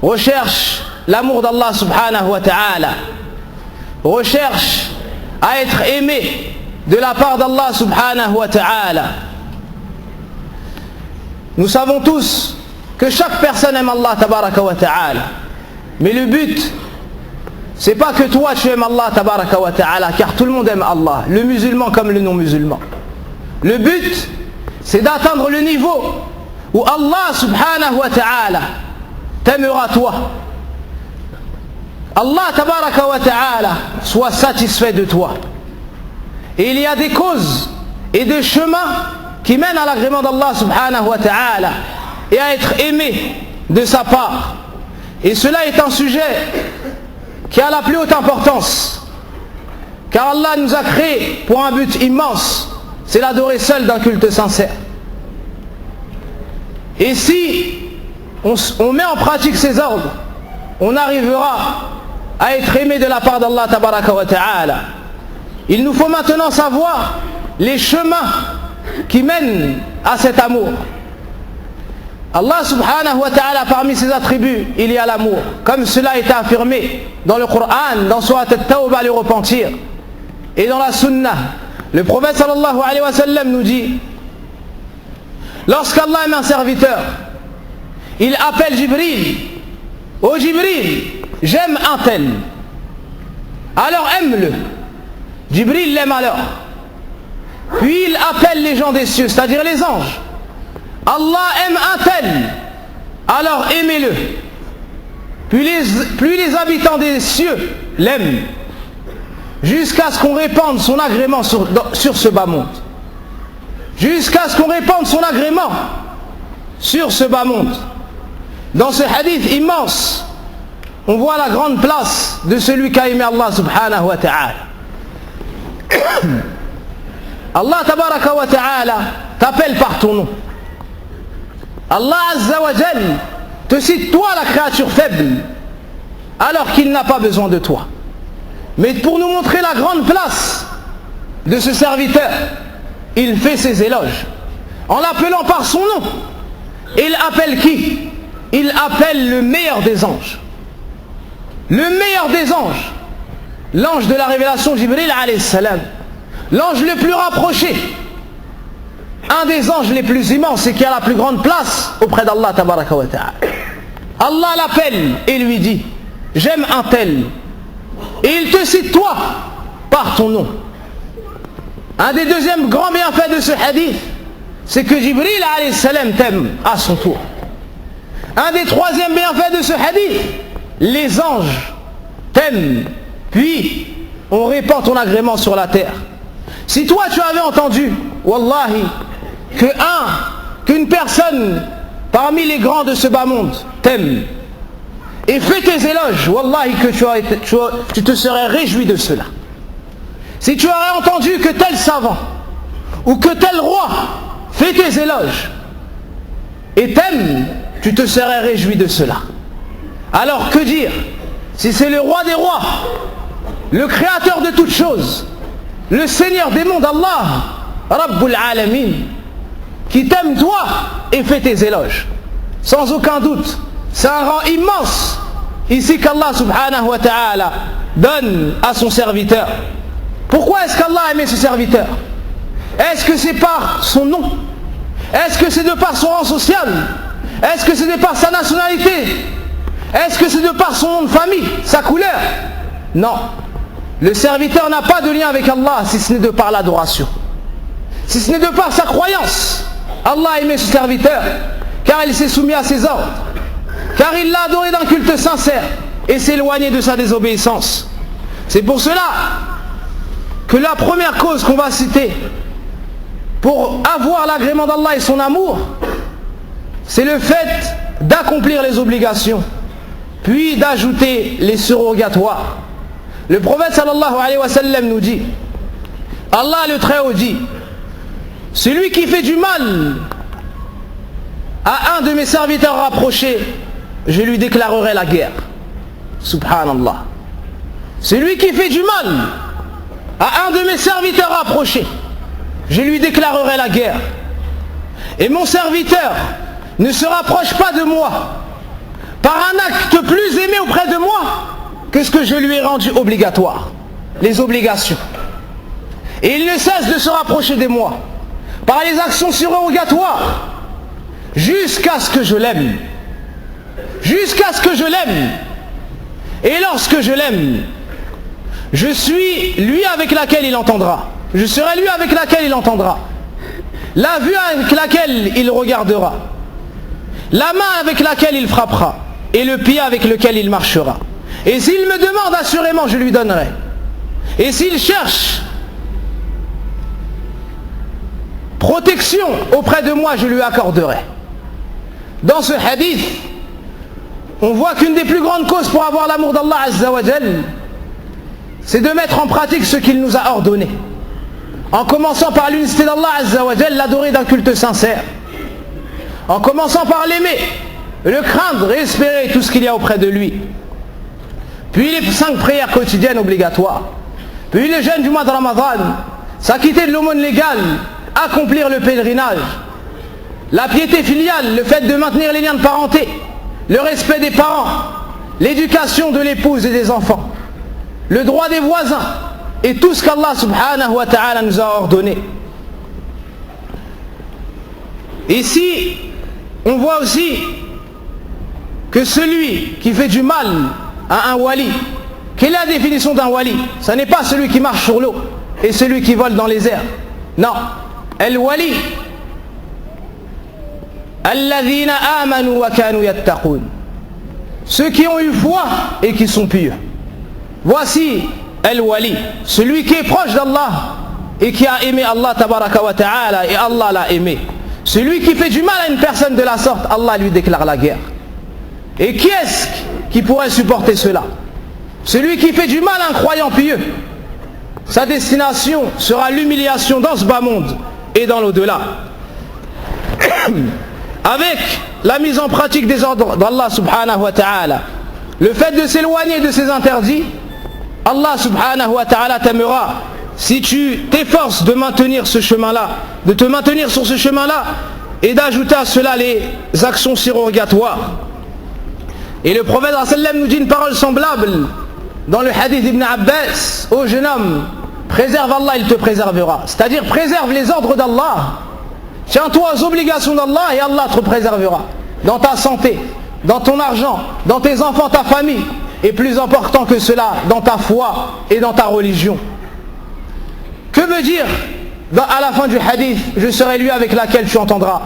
recherche l'amour d'Allah subhanahu wa ta'ala, recherche à être aimé de la part d'Allah subhanahu wa ta'ala. Nous savons tous que chaque personne aime Allah tabaraka wa ta'ala, mais le but c'est pas que toi tu aimes Allah tabaraka wa ta'ala, car tout le monde aime Allah, le musulman comme le non musulman. Le but c'est d'atteindre le niveau où Allah subhanahu wa ta'ala t'aimera toi. Allah tabaraka wa ta'ala soit satisfait de toi. Et il y a des causes et des chemins qui mènent à l'agrément d'Allah subhanahu wa ta'ala et à être aimé de sa part. Et cela est un sujet qui a la plus haute importance, car Allah nous a créés pour un but immense, c'est l'adorer seul d'un culte sincère. Et si on met en pratique ces ordres, on arrivera à être aimé de la part d'Allah tabaraka wa ta'ala. Il nous faut maintenant savoir les chemins qui mènent à cet amour. Allah subhanahu wa ta'ala, parmi ses attributs, il y a l'amour, comme cela a été affirmé dans le Coran, dans Surat At-Tawbah, le repentir, et dans la Sunnah. Le prophète sallallahu alayhi wa sallam nous dit, lorsqu'Allah aime un serviteur, il appelle Jibril. Oh Jibril, j'aime un tel, alors aime-le. Jibril l'aime alors. Puis il appelle les gens des cieux, c'est-à-dire les anges. Allah aime un tel, alors aimez-le. Puis les habitants des cieux l'aiment, jusqu'à ce qu'on répande son agrément sur ce bas monde. Jusqu'à ce qu'on répande son agrément sur ce bas monde. Dans ce hadith immense, on voit la grande place de celui qui a aimé Allah subhanahu wa ta'ala. Allah tabaraka wa ta'ala t'appelle par ton nom. Allah azza wa jal te cite toi la créature faible, alors qu'il n'a pas besoin de toi. Mais pour nous montrer la grande place de ce serviteur, il fait ses éloges en l'appelant par son nom. Et il appelle qui? Il appelle le meilleur des anges. Le meilleur des anges, l'ange de la révélation, Jibril alayhi salam, l'ange le plus rapproché, un des anges les plus immenses et qui a la plus grande place auprès d'Allah tabaraka wa ta'ala. Allah l'appelle et lui dit, j'aime un tel, et il te cite toi par ton nom. Un des deuxièmes grands bienfaits de ce hadith, c'est que Jibril alayhi salam t'aime à son tour. Un des troisièmes bienfaits de ce hadith, les anges t'aiment, puis on répand ton agrément sur la terre. Si toi tu avais entendu, wallahi, qu'une personne parmi les grands de ce bas monde t'aime et fait tes éloges, wallahi que tu te serais réjoui de cela. Si tu aurais entendu que tel savant ou que tel roi fait tes éloges et t'aime, tu te serais réjoui de cela. Alors que dire si c'est le roi des rois, le créateur de toutes choses, le Seigneur des mondes, Allah, Rabbul Alamin, qui t'aime toi et fait tes éloges. Sans aucun doute, c'est un rang immense ici qu'Allah subhanahu wa ta'ala donne à son serviteur. Pourquoi est-ce qu'Allah a aimé ce serviteur? Est-ce que c'est par son nom? Est-ce que c'est de par son rang social? Est-ce que c'est de par sa nationalité? Est-ce que c'est de par son nom de famille, sa couleur? Non. Le serviteur n'a pas de lien avec Allah si ce n'est de par l'adoration. Si ce n'est de par sa croyance. Allah a aimé ce serviteur car il s'est soumis à ses ordres, car il l'a adoré d'un culte sincère et s'est éloigné de sa désobéissance. C'est pour cela que la première cause qu'on va citer pour avoir l'agrément d'Allah et son amour, c'est le fait d'accomplir les obligations, puis d'ajouter les surrogatoires. Le prophète sallallahu alayhi wa sallam nous dit, Allah le Très-Haut dit, celui qui fait du mal à un de mes serviteurs rapprochés, je lui déclarerai la guerre. Subhanallah. Celui qui fait du mal à un de mes serviteurs rapprochés, je lui déclarerai la guerre. Et mon serviteur ne se rapproche pas de moi par un acte que ce que je lui ai rendu obligatoire, les obligations. Et il ne cesse de se rapprocher de moi par les actions surrogatoires jusqu'à ce que je l'aime. Jusqu'à ce que je l'aime. Et lorsque je l'aime, je suis lui avec laquelle il entendra. Je serai lui avec laquelle il entendra. La vue avec laquelle il regardera. La main avec laquelle il frappera. Et le pied avec lequel il marchera. Et s'il me demande, assurément je lui donnerai. Et s'il cherche protection auprès de moi, je lui accorderai. Dans ce hadith, on voit qu'une des plus grandes causes pour avoir l'amour d'Allah Azza wa Jal, c'est de mettre en pratique ce qu'il nous a ordonné. En commençant par l'unicité d'Allah Azza wa Jal, l'adorer d'un culte sincère. En commençant par l'aimer, le craindre et espérer tout ce qu'il y a auprès de lui. Puis les 5 prières quotidiennes obligatoires. Puis le jeûne du mois de Ramadan, s'acquitter de l'aumône légale, accomplir le pèlerinage. La piété filiale, le fait de maintenir les liens de parenté. Le respect des parents, l'éducation de l'épouse et des enfants, le droit des voisins et tout ce qu'Allah subhanahu wa ta'ala nous a ordonné. Ici, on voit aussi que celui qui fait du mal à un wali, quelle est la définition d'un wali? Ce n'est pas celui qui marche sur l'eau et celui qui vole dans les airs. Non, al-wali alladhina amanu wa kanu yattaqun, ceux qui ont eu foi et qui sont pieux. Voici al-wali, celui qui est proche d'Allah et qui a aimé Allah tabaraka wa ta'ala et Allah l'a aimé. Celui qui fait du mal à une personne de la sorte, Allah lui déclare la guerre. Et qui est-ce qui pourrait supporter cela? Celui qui fait du mal à un croyant pieux, sa destination sera l'humiliation dans ce bas monde et dans l'au-delà. Avec la mise en pratique des ordres d'Allah subhanahu wa ta'ala, le fait de s'éloigner de ses interdits, Allah subhanahu wa ta'ala t'aimera si tu t'efforces de maintenir ce chemin-là, de te maintenir sur ce chemin-là et d'ajouter à cela les actions surrogatoires. Et le prophète sallam nous dit une parole semblable dans le hadith d'Ibn Abbas: ô jeune homme, préserve Allah, il te préservera. C'est-à-dire préserve les ordres d'Allah. Tiens-toi aux obligations d'Allah et Allah te préservera. Dans ta santé, dans ton argent, dans tes enfants, ta famille. Et plus important que cela, dans ta foi et dans ta religion. Que veut dire à la fin du hadith: je serai lui avec laquelle tu entendras,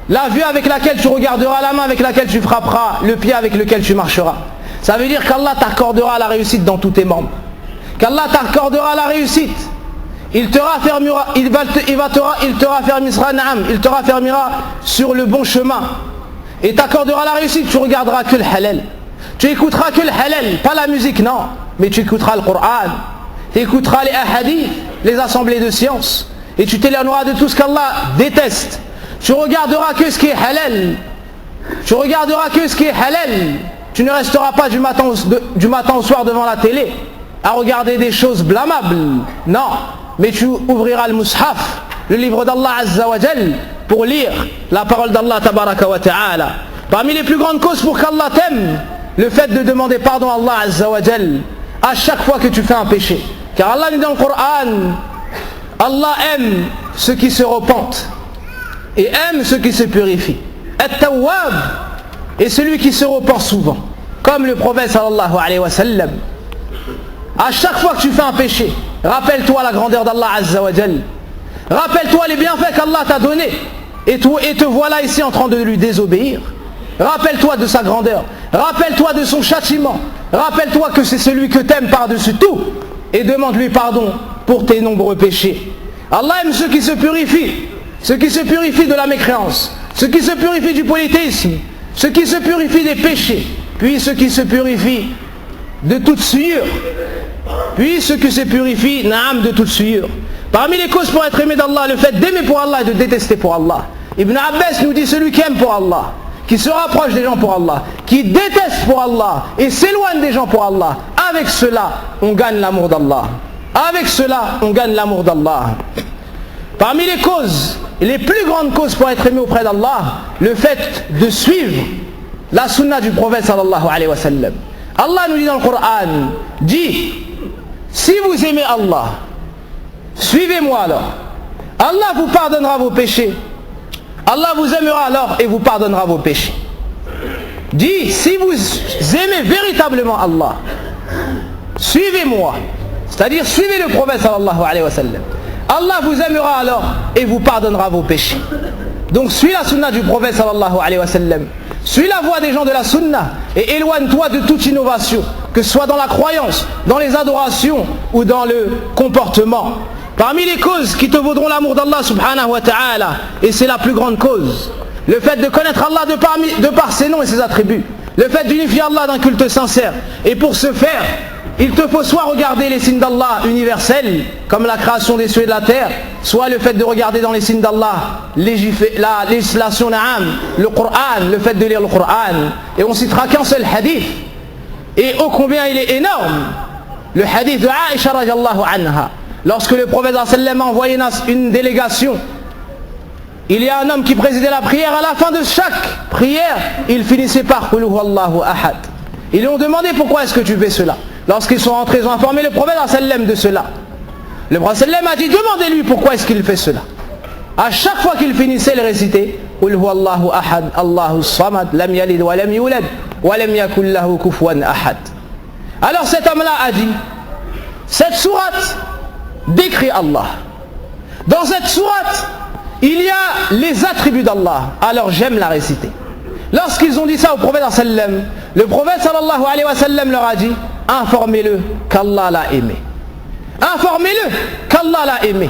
la vue avec laquelle tu regarderas, la main avec laquelle tu frapperas, le pied avec lequel tu marcheras? Ça veut dire qu'Allah t'accordera la réussite dans tous tes membres. Qu'Allah t'accordera la réussite. Il te raffermira, il te raffermira sur le bon chemin et t'accordera la réussite. Tu regarderas que le halal, tu écouteras que le halal, pas la musique, non, mais tu écouteras le Coran, tu écouteras les hadiths, les assemblées de sciences, et tu t'éloigneras de tout ce qu'Allah déteste. Tu regarderas que ce qui est halal, tu regarderas que ce qui est halal. Tu ne resteras pas du matin au soir devant la télé à regarder des choses blâmables, non, mais tu ouvriras le mushaf, le livre d'Allah Azza wa Jal, pour lire la parole d'Allah tabaraka wa ta'ala. Parmi les plus grandes causes pour qu'Allah t'aime, le fait de demander pardon à Allah Azza wa Jal à chaque fois que tu fais un péché. Car Allah dit dans le Coran: Allah aime ceux qui se repentent et aime ceux qui se purifient. At-Tawwab est celui qui se repent souvent, comme le prophète sallallahu alayhi wa sallam. À chaque fois que tu fais un péché, rappelle-toi la grandeur d'Allah Azza wa Jal. Rappelle-toi les bienfaits qu'Allah t'a donnés et te voilà ici en train de lui désobéir. Rappelle-toi de sa grandeur, rappelle-toi de son châtiment, rappelle-toi que c'est celui que t'aimes par-dessus tout et demande-lui pardon pour tes nombreux péchés. Allah aime ceux qui se purifient, ceux qui se purifient de la mécréance, ceux qui se purifient du polythéisme, ceux qui se purifient des péchés, puis ceux qui se purifient de toute souillure, puis ceux qui se purifient naam, de toute souillure. Parmi les causes pour être aimé d'Allah, le fait d'aimer pour Allah et de détester pour Allah. Ibn Abbas nous dit: celui qui aime pour Allah, qui se rapproche des gens pour Allah, qui déteste pour Allah et s'éloigne des gens pour Allah, avec cela on gagne l'amour d'Allah. Avec cela on gagne l'amour d'Allah. Parmi les causes, les plus grandes causes pour être aimé auprès d'Allah, le fait de suivre la sunna du prophète sallallahu alayhi wa sallam. Allah nous dit dans le Coran, dit, si vous aimez Allah, suivez-moi alors. Allah vous pardonnera vos péchés. Allah vous aimera alors et vous pardonnera vos péchés. Dit, si vous aimez véritablement Allah, suivez-moi. C'est-à-dire, suivez le prophète sallallahu alayhi wa sallam. Allah vous aimera alors et vous pardonnera vos péchés. Donc, suis la sunna du prophète sallallahu alayhi wa sallam. Suis la voie des gens de la sunna et éloigne-toi de toute innovation, que ce soit dans la croyance, dans les adorations ou dans le comportement. Parmi les causes qui te vaudront l'amour d'Allah subhanahu wa ta'ala, et c'est la plus grande cause, le fait de connaître Allah de par ses noms et ses attributs, le fait d'unifier Allah d'un culte sincère. Et pour ce faire, il te faut soit regarder les signes d'Allah universels, comme la création des cieux et de la terre, soit le fait de regarder dans les signes d'Allah la législation na'am, le Coran, le fait de lire le Coran. Et on citera qu'un seul hadith, et ô combien il est énorme, le hadith de Aïcha radiallahu anha. Lorsque le prophète sallam a envoyé une délégation, il y a un homme qui présidait la prière. À la fin de chaque prière, il finissait par Qul huwallahu ahad. Ils lui ont demandé pourquoi est-ce que tu fais cela. Lorsqu'ils sont rentrés, ils ont informé le prophète sallam de cela. Le prophète sallam a dit, demandez-lui pourquoi est-ce qu'il fait cela. À chaque fois qu'il finissait, il récitait Qul huwallahu ahad, Allahu samad, lam yalid wa lam yulad, wa lam yakul lahu kufuwan ahad. Alors cet homme-là a dit, cette sourate décrit Allah. Dans cette sourate, il y a les attributs d'Allah. Alors j'aime la réciter. Lorsqu'ils ont dit ça au prophète sallam, le prophète sallallahu alayhi wa sallam leur a dit, informez-le qu'Allah l'a aimé. Informez-le qu'Allah l'a aimé.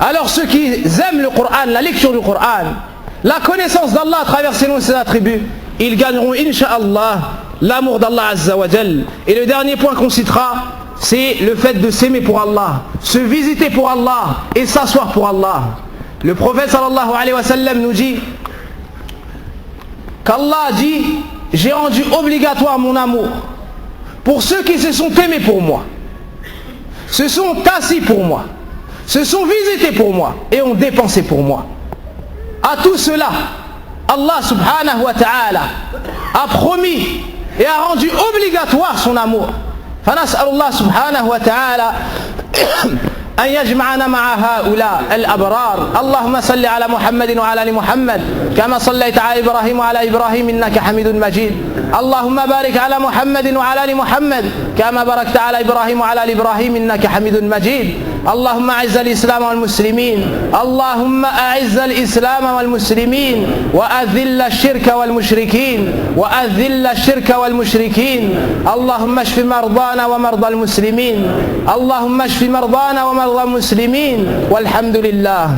Alors ceux qui aiment le Coran, la lecture du Coran, la connaissance d'Allah à travers ses noms et ses attributs, ils gagneront incha'Allah l'amour d'Allah azza wa jal. Et le dernier point qu'on citera, c'est le fait de s'aimer pour Allah, se visiter pour Allah et s'asseoir pour Allah. Le prophète sallallahu alayhi wa sallam nous dit qu'Allah dit, j'ai rendu obligatoire mon amour pour ceux qui se sont aimés pour moi, se sont assis pour moi, se sont visités pour moi et ont dépensé pour moi. À tout cela, Allah subhanahu wa ta'ala a promis et a rendu obligatoire son amour. فنسأل الله سبحانه وتعالى أن يجمعنا مع هؤلاء الأبرار. اللهم صل على محمد وعلى آل محمد كما صليت على إبراهيم وعلى إبراهيم إنك حميد مجيد. اللهم بارك على محمد وعلى آل محمد كما باركت على إبراهيم وعلى آل إبراهيم إنك حميد مجيد. اللهم أعز الإسلام والمسلمين. اللهم أعز الإسلام والمسلمين وأذل الشرك والمشركين وأذل الشرك والمشركين. اللهم اشف مرضانا ومرضى المسلمين. اللهم اشف مرضانا ومرضى المسلمين والحمد لله.